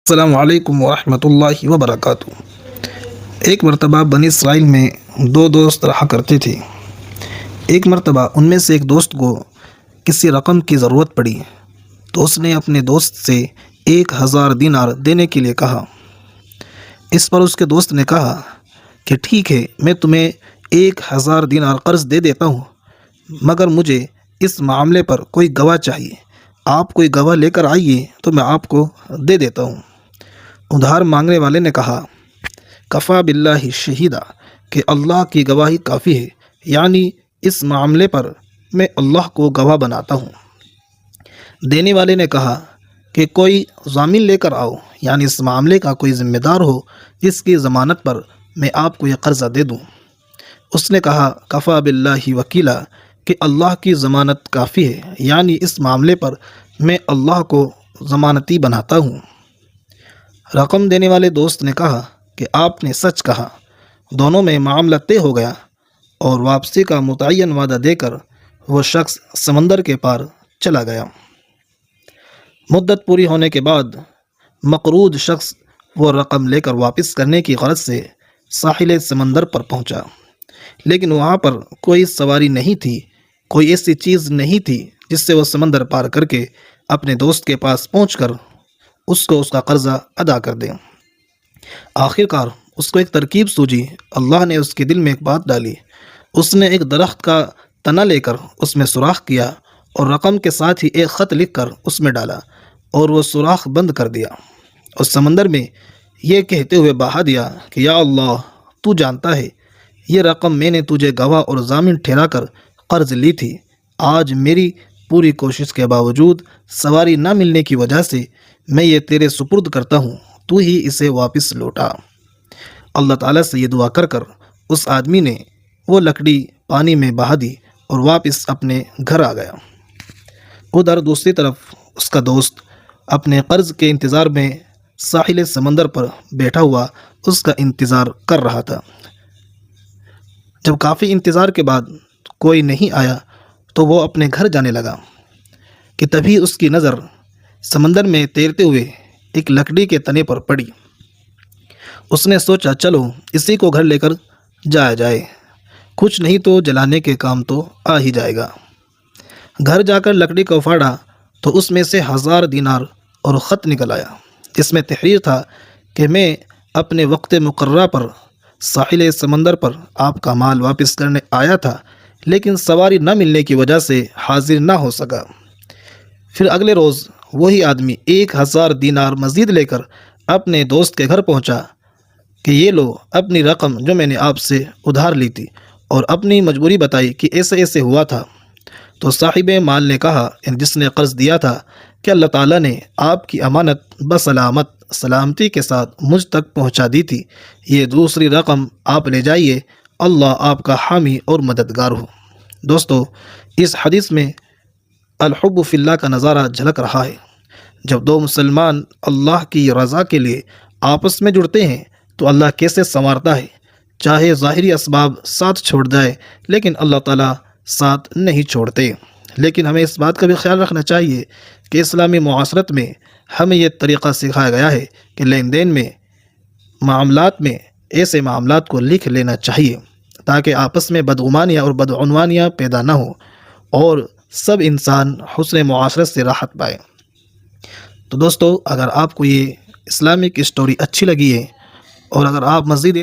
السلام علیکم ورحمۃ اللہ وبرکاتہ۔ ایک مرتبہ بنی اسرائیل میں دو دوست رہا کرتے تھے۔ ایک مرتبہ ان میں سے ایک دوست کو کسی رقم کی ضرورت پڑی تو اس نے اپنے دوست سے 1000 دینار دینے کے لیے کہا۔ اس پر اس کے دوست نے کہا کہ ٹھیک ہے، میں تمہیں 1000 دینار قرض دے دیتا ہوں، مگر مجھے اس معاملے پر کوئی گواہ چاہیے۔ آپ کوئی گواہ لے کر آئیے تو میں آپ کو دے دیتا ہوں۔ ادھار مانگنے والے نے کہا، کفا باللہ شہیدہ، کہ اللہ کی گواہی کافی ہے، یعنی اس معاملے پر میں اللہ کو گواہ بناتا ہوں۔ دینے والے نے کہا کہ کوئی ضامن لے کر آؤ، یعنی اس معاملے کا کوئی ذمہ دار ہو جس کی ضمانت پر میں آپ کو یہ قرضہ دے دوں۔ اس نے کہا، کفا باللہ وکیلا، کہ اللہ کی ضمانت کافی ہے، یعنی اس معاملے پر میں اللہ کو ضمانتی بناتا ہوں۔ رقم دینے والے دوست نے کہا کہ آپ نے سچ کہا۔ دونوں میں معاملہ طے ہو گیا اور واپسی کا متعین وعدہ دے کر وہ شخص سمندر کے پار چلا گیا۔ مدت پوری ہونے کے بعد مقروض شخص وہ رقم لے کر واپس کرنے کی غرض سے ساحل سمندر پر پہنچا، لیکن وہاں پر کوئی سواری نہیں تھی، کوئی ایسی چیز نہیں تھی جس سے وہ سمندر پار کر کے اپنے دوست کے پاس پہنچ کر اس کو اس کا قرضہ ادا کر دیں۔ آخر کار اس کو ایک ترکیب سوجھی۔ اللہ نے اس کے دل میں ایک بات ڈالی۔ اس نے ایک درخت کا تنا لے کر اس میں سوراخ کیا اور رقم کے ساتھ ہی ایک خط لکھ کر اس میں ڈالا اور وہ سوراخ بند کر دیا اور سمندر میں یہ کہتے ہوئے بہا دیا کہ یا اللہ، تو جانتا ہے یہ رقم میں نے تجھے گواہ اور ضامن ٹھہرا کر قرض لی تھی۔ آج میری پوری کوشش کے باوجود سواری نہ ملنے کی وجہ سے میں یہ تیرے سپرد کرتا ہوں، تو ہی اسے واپس لوٹا۔ اللہ تعالیٰ سے یہ دعا کر کر اس آدمی نے وہ لکڑی پانی میں بہا دی اور واپس اپنے گھر آ گیا۔ ادھر دوسری طرف اس کا دوست اپنے قرض کے انتظار میں ساحل سمندر پر بیٹھا ہوا اس کا انتظار کر رہا تھا۔ جب کافی انتظار کے بعد کوئی نہیں آیا تو وہ اپنے گھر جانے لگا کہ تبھی اس کی نظر سمندر میں تیرتے ہوئے ایک لکڑی کے تنے پر پڑی۔ اس نے سوچا چلو اسی کو گھر لے کر جایا جائے، کچھ نہیں تو جلانے کے کام تو آ ہی جائے گا۔ گھر جا کر لکڑی کو پھاڑا تو اس میں سے 1000 دینار اور خط نکل آیا، جس میں تحریر تھا کہ میں اپنے وقت مقررہ پر ساحل سمندر پر آپ کا مال واپس کرنے آیا تھا، لیکن سواری نہ ملنے کی وجہ سے حاضر نہ ہو سکا۔ پھر اگلے روز وہی آدمی 1000 دینار مزید لے کر اپنے دوست کے گھر پہنچا کہ یہ لو اپنی رقم جو میں نے آپ سے ادھار لی تھی، اور اپنی مجبوری بتائی کہ ایسے ایسے ہوا تھا۔ تو صاحب مال نے کہا، جس نے قرض دیا تھا، کہ اللہ تعالیٰ نے آپ کی امانت بسلامت سلامتی کے ساتھ مجھ تک پہنچا دی تھی، یہ دوسری رقم آپ لے جائیے، اللہ آپ کا حامی اور مددگار ہو۔ دوستو، اس حدیث میں الحب فی اللہ کا نظارہ جھلک رہا ہے۔ جب دو مسلمان اللہ کی رضا کے لیے آپس میں جڑتے ہیں تو اللہ کیسے سنوارتا ہے، چاہے ظاہری اسباب ساتھ چھوڑ جائے لیکن اللہ تعالیٰ ساتھ نہیں چھوڑتے۔ لیکن ہمیں اس بات کا بھی خیال رکھنا چاہیے کہ اسلامی معاشرت میں ہمیں یہ طریقہ سکھایا گیا ہے کہ لین دین میں، معاملات میں ایسے معاملات کو لکھ لینا چاہیے تاکہ آپس میں بدگمانیاں اور بدعنوانیاں پیدا نہ ہوں اور سب انسان حسن معاشرت سے راحت پائے۔ تو دوستو، اگر آپ کو یہ اسلامک اسٹوری اچھی لگی ہے اور اگر آپ مزید